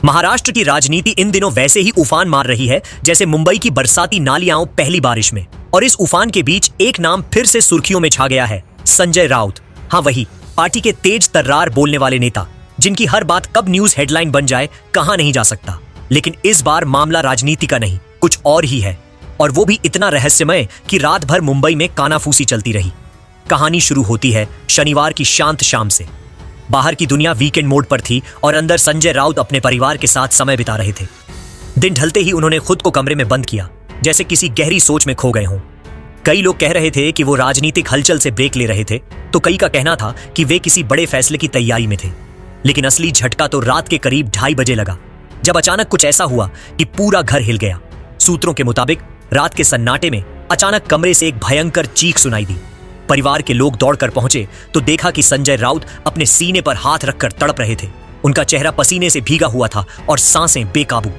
महाराष्ट्र की राजनीति इन दिनों वैसे ही उफान मार रही है जैसे मुंबई की बरसाती नालियां पहली बारिश में। और इस उफान के बीच एक नाम फिर से सुर्खियों में छा गया है, संजय राउत। हाँ, वही पार्टी के तेज तर्रार बोलने वाले नेता, जिनकी हर बात कब न्यूज हेडलाइन बन जाए कहा नहीं जा सकता। लेकिन इस बार मामला राजनीति का नहीं, कुछ और ही है, और वो भी इतना रहस्यमय कि रात भर मुंबई में कानाफूसी चलती रही। कहानी शुरू होती है शनिवार की शांत शाम से। बाहर की दुनिया वीकेंड मोड पर थी और अंदर संजय राउत अपने परिवार के साथ समय बिता रहे थे। दिन ढलते ही उन्होंने खुद को कमरे में बंद किया, जैसे किसी गहरी सोच में खो गए हों। कई लोग कह रहे थे कि वो राजनीतिक हलचल से ब्रेक ले रहे थे, तो कई का कहना था कि वे किसी बड़े फैसले की तैयारी में थे। लेकिन असली झटका तो रात के करीब 2:30 बजे लगा, जब अचानक कुछ ऐसा हुआ कि पूरा घर हिल गया। सूत्रों के मुताबिक रात के सन्नाटे में अचानक कमरे से एक भयंकर चीख सुनाई दी। परिवार के लोग दौड़कर पहुंचे तो देखा कि संजय राउत अपने सीने पर हाथ रखकर तड़प रहे थे। उनका चेहरा पसीने से भीगा हुआ था और सांसें बेकाबू।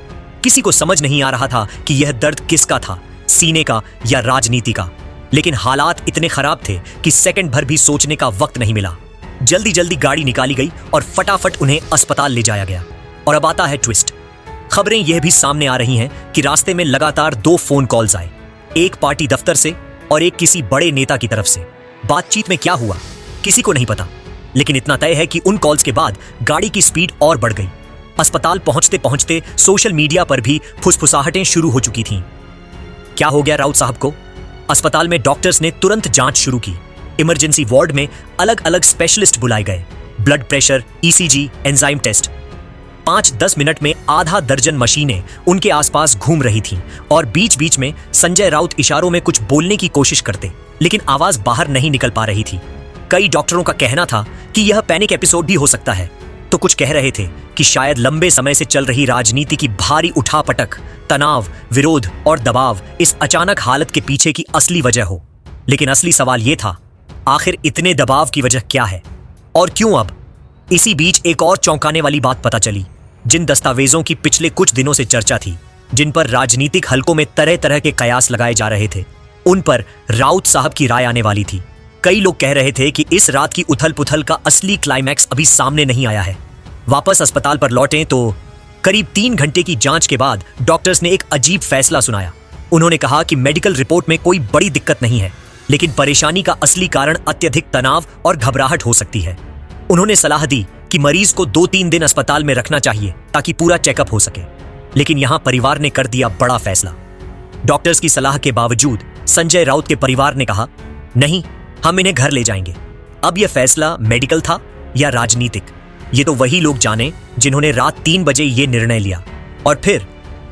किसी को समझ नहीं आ रहा था कि यह दर्द किसका था, सीने का या राजनीति का। लेकिन हालात इतने खराब थे कि सेकंड भर भी सोचने का वक्त नहीं मिला। जल्दी जल्दी गाड़ी निकाली गई और फटाफट उन्हें अस्पताल ले जाया गया। और अब आता है ट्विस्ट। खबरें यह भी सामने आ रही हैं कि रास्ते में लगातार 2 फोन कॉल्स आए, एक पार्टी दफ्तर से और एक किसी बड़े नेता की तरफ से। बातचीत में क्या हुआ किसी को नहीं पता, लेकिन इतना तय है कि उन कॉल्स के बाद गाड़ी की स्पीड और बढ़ गई। अस्पताल पहुंचते पहुंचते सोशल मीडिया पर भी फुसफुसाहटें शुरू हो चुकी थीं। क्या हो गया राउत साहब को? अस्पताल में डॉक्टर्स ने तुरंत जांच शुरू की। इमरजेंसी वार्ड में अलग अलग स्पेशलिस्ट बुलाए गए। Blood pressure, ECG, enzyme test. 5-10 minute में आधा दर्जन मशीनें उनके आसपास घूम रही थीं और बीच बीच में संजय राउत इशारों में कुछ बोलने की कोशिश करते, लेकिन आवाज बाहर नहीं निकल पा रही थी। कई डॉक्टरों का कहना था कि यह पैनिक एपिसोड भी हो सकता है, तो कुछ कह रहे थे कि शायद लंबे समय से चल रही राजनीति की भारी उठापटक, तनाव, विरोध और दबाव इस अचानक हालत के पीछे की असली वजह हो। लेकिन असली सवाल यह था, आखिर इतने दबाव की वजह क्या है और क्यों अब? इसी बीच एक और चौंकाने वाली बात पता चली। जिन दस्तावेजों की पिछले कुछ दिनों से चर्चा थी, जिन पर राजनीतिक हलकों में तरह तरह के कयास लगाए जा रहे थे, उन पर राउत साहब की राय आने वाली थी। कई लोग कह रहे थे कि इस रात की उथल पुथल का असली क्लाइमैक्स अभी सामने नहीं आया है। वापस अस्पताल पर लौटे तो करीब 3 घंटे की जांच के बाद डॉक्टर्स ने एक अजीब फैसला सुनाया। उन्होंने कहा कि मेडिकल रिपोर्ट में कोई बड़ी दिक्कत नहीं है, लेकिन परेशानी का असली कारण अत्यधिक तनाव और घबराहट हो सकती है। उन्होंने सलाह दी कि मरीज को 2-3 दिन अस्पताल में रखना चाहिए ताकि पूरा चेकअप हो सके। लेकिन यहां परिवार ने कर दिया बड़ा फैसला। डॉक्टर्स की सलाह के बावजूद संजय राउत के परिवार ने कहा, नहीं, हम इन्हें घर ले जाएंगे। अब यह फैसला मेडिकल था या राजनीतिक, ये तो वही लोग जाने जिन्होंने रात 3 बजे ये निर्णय लिया। और फिर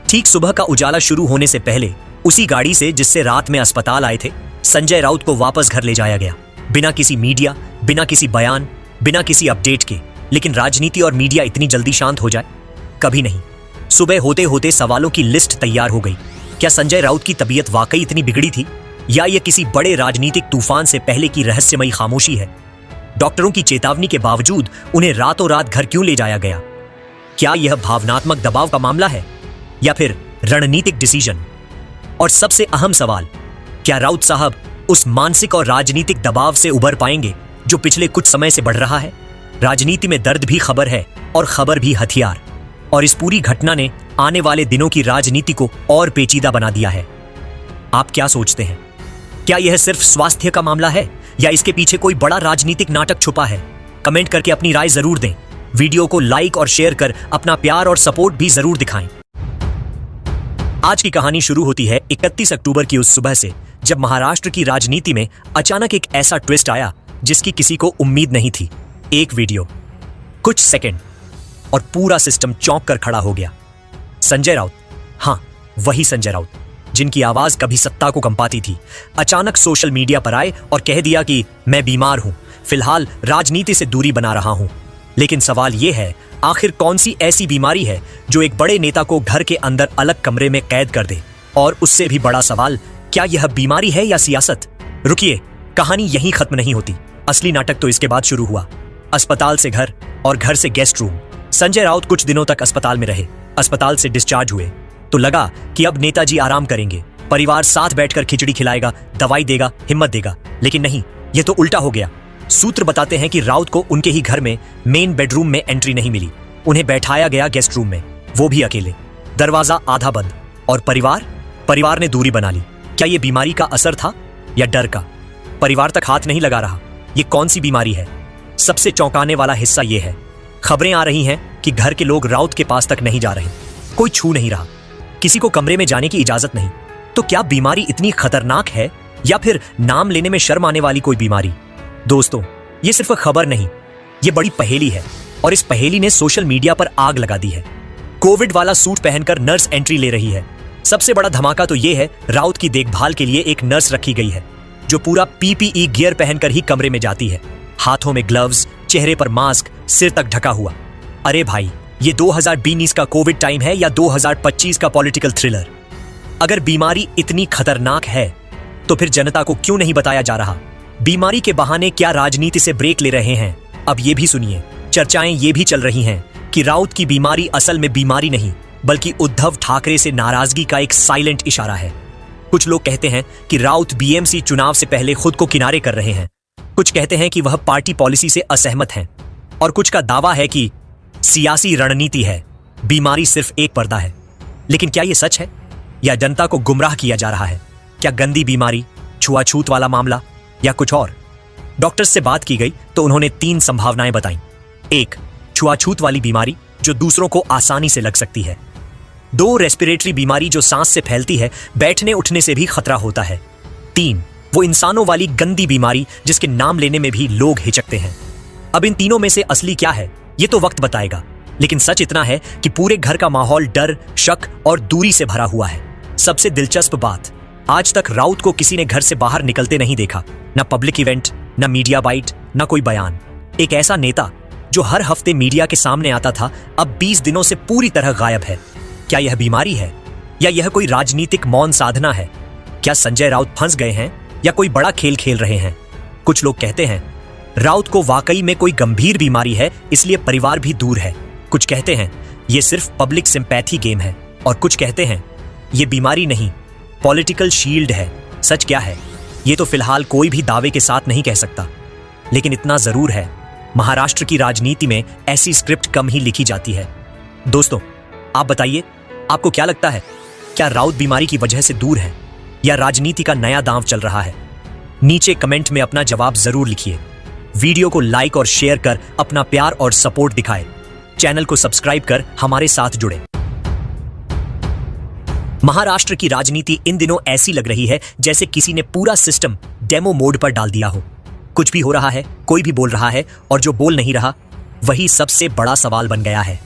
ठीक सुबह का उजाला शुरू होने से पहले उसी गाड़ी से जिससे रात में अस्पताल आए थे, संजय राउत को वापस घर ले जाया गया। बिना किसी मीडिया, बिना किसी बयान, बिना किसी अपडेट के। लेकिन राजनीति और मीडिया इतनी जल्दी शांत हो जाए? कभी नहीं। सुबह होते होते सवालों की लिस्ट तैयार हो गई। क्या संजय राउत की तबीयत वाकई इतनी बिगड़ी थी, या यह किसी बड़े राजनीतिक तूफान से पहले की रहस्यमयी खामोशी है? डॉक्टरों की चेतावनी के बावजूद उन्हें रातों रात घर क्यों ले जाया गया? क्या यह भावनात्मक दबाव का मामला है या फिर रणनीतिक डिसीजन? और सबसे अहम सवाल, क्या राउत साहब उस मानसिक और राजनीतिक दबाव से उबर पाएंगे जो पिछले कुछ समय से बढ़ रहा है? राजनीति में दर्द भी खबर है और खबर भी हथियार। और इस पूरी घटना ने आने वाले दिनों की राजनीति को और पेचीदा बना दिया है। आप क्या सोचते हैं? क्या यह सिर्फ स्वास्थ्य का मामला है या इसके पीछे कोई बड़ा राजनीतिक नाटक छुपा है? कमेंट करके अपनी राय जरूर दें। वीडियो को लाइक और शेयर कर अपना प्यार और सपोर्ट भी जरूर दिखाएं। आज की कहानी शुरू होती है 31 अक्टूबर की उस सुबह से, जब महाराष्ट्र की राजनीति में अचानक एक ऐसा ट्विस्ट आया जिसकी किसी को उम्मीद नहीं थी। एक वीडियो, कुछ सेकंड, और पूरा सिस्टम चौंक कर खड़ा हो गया। संजय राउत, हाँ वही संजय राउत जिनकी आवाज कभी सत्ता को कंपाती थी, अचानक सोशल मीडिया पर आए और कह दिया कि मैं बीमार हूं, फिलहाल राजनीति से दूरी बना रहा हूं। लेकिन सवाल यह है, आखिर कौन सी ऐसी बीमारी है जो एक बड़े नेता को घर के अंदर अलग कमरे में कैद कर दे? और उससे भी बड़ा सवाल, क्या यह बीमारी है या सियासत? रुकिए, कहानी यहीं खत्म नहीं होती। असली नाटक तो इसके बाद शुरू हुआ। अस्पताल से घर और घर से गेस्ट रूम। संजय राउत कुछ दिनों तक अस्पताल में रहे। अस्पताल से डिस्चार्ज हुए तो लगा कि अब नेताजी आराम करेंगे, परिवार साथ बैठकर खिचड़ी खिलाएगा, दवाई देगा, हिम्मत देगा। लेकिन नहीं, यह तो उल्टा हो गया। सूत्र बताते हैं कि राउत को उनके ही घर में मेन बेडरूम में एंट्री नहीं मिली। उन्हें बैठाया गया गेस्ट रूम में। वो भी अकेले, दरवाजा आधा बंद। और परिवार ने दूरी बना ली। क्या ये बीमारी का असर था या डर का? परिवार तक हाथ नहीं लगा रहा। ये कौन सी बीमारी है? सबसे चौंकाने वाला हिस्सा ये है, खबरें आ रही हैं कि घर के लोग राउत के पास तक नहीं जा रहे, कोई छू नहीं रहा, किसी को कमरे में जाने की इजाजत नहीं। तो क्या बीमारी इतनी खतरनाक है या फिर नाम लेने में शर्म आने वाली कोई बीमारी? दोस्तों, ये सिर्फ खबर नहीं, ये बड़ी पहेली है और इस पहेली ने सोशल मीडिया पर आग लगा दी है। कोविड वाला सूट पहनकर नर्स एंट्री ले रही है। सबसे बड़ा धमाका तो ये है, राउत की देखभाल के लिए एक नर्स रखी गई है जो पूरा पीपीई गियर पहनकर ही कमरे में जाती है। हाथों में ग्लव्स, चेहरे पर मास्क, सिर तक ढका हुआ। अरे भाई, ये 2019 का कोविड टाइम है या 2025 का पॉलिटिकल थ्रिलर? अगर बीमारी इतनी खतरनाक है तो फिर जनता को क्यों नहीं बताया जा रहा? बीमारी के बहाने क्या राजनीति से ब्रेक ले रहे हैं? अब ये भी सुनिए। चर्चाएं ये भी चल रही हैं कि राउत की बीमारी असल में बीमारी नहीं, बल्कि उद्धव ठाकरे से नाराजगी का एक साइलेंट इशारा है। कुछ लोग कहते हैं कि राउत बीएमसी चुनाव से पहले खुद को किनारे कर रहे हैं। कुछ कहते हैं कि वह पार्टी पॉलिसी से असहमत हैं और कुछ का दावा है कि सियासी रणनीति है, बीमारी सिर्फ एक पर्दा है। लेकिन क्या यह सच है या जनता को गुमराह किया जा रहा है? क्या गंदी बीमारी, छुआछूत वाला मामला या कुछ और? डॉक्टर्स से बात की गई तो उन्होंने 3 संभावनाएं बताई। 1, छुआछूत वाली बीमारी जो दूसरों को आसानी से लग सकती है। 2, रेस्पिरेटरी बीमारी जो सांस से फैलती है, बैठने उठने से भी खतरा होता है। 3, वो इंसानों वाली गंदी बीमारी जिसके नाम लेने में भी लोग हिचकते हैं। अब इन तीनों में से असली क्या है ये तो वक्त बताएगा, लेकिन सच इतना है कि पूरे घर का माहौल डर, शक और दूरी से भरा हुआ है। सबसे दिलचस्प बात, आज तक राउत को किसी ने घर से बाहर निकलते नहीं देखा। ना पब्लिक इवेंट, ना मीडिया बाइट, ना कोई बयान। एक ऐसा नेता जो हर हफ्ते मीडिया के सामने आता था, अब 20 दिनों से पूरी तरह गायब है। क्या यह बीमारी है या यह कोई राजनीतिक मौन साधना है? क्या संजय राउत फंस गए हैं या कोई बड़ा खेल खेल रहे हैं? कुछ लोग कहते हैं राउत को वाकई में कोई गंभीर बीमारी है, इसलिए परिवार भी दूर है। कुछ कहते हैं यह सिर्फ पब्लिक सिंपैथी गेम है और कुछ कहते हैं यह बीमारी नहीं, पॉलिटिकल शील्ड है। सच क्या है ये तो फिलहाल कोई भी दावे के साथ नहीं कह सकता, लेकिन इतना जरूर है, महाराष्ट्र की राजनीति में ऐसी स्क्रिप्ट कम ही लिखी जाती है। दोस्तों, आप बताइए, आपको क्या लगता है? क्या राउत बीमारी की वजह से दूर है या राजनीति का नया दांव चल रहा है? नीचे कमेंट में अपना जवाब जरूर लिखिए। वीडियो को लाइक और शेयर कर अपना प्यार और सपोर्ट दिखाएं। चैनल को सब्सक्राइब कर हमारे साथ जुड़े। महाराष्ट्र की राजनीति इन दिनों ऐसी लग रही है जैसे किसी ने पूरा सिस्टम डेमो मोड पर डाल दिया हो। कुछ भी हो रहा है, कोई भी बोल रहा है और जो बोल नहीं रहा वही सबसे बड़ा सवाल बन गया है।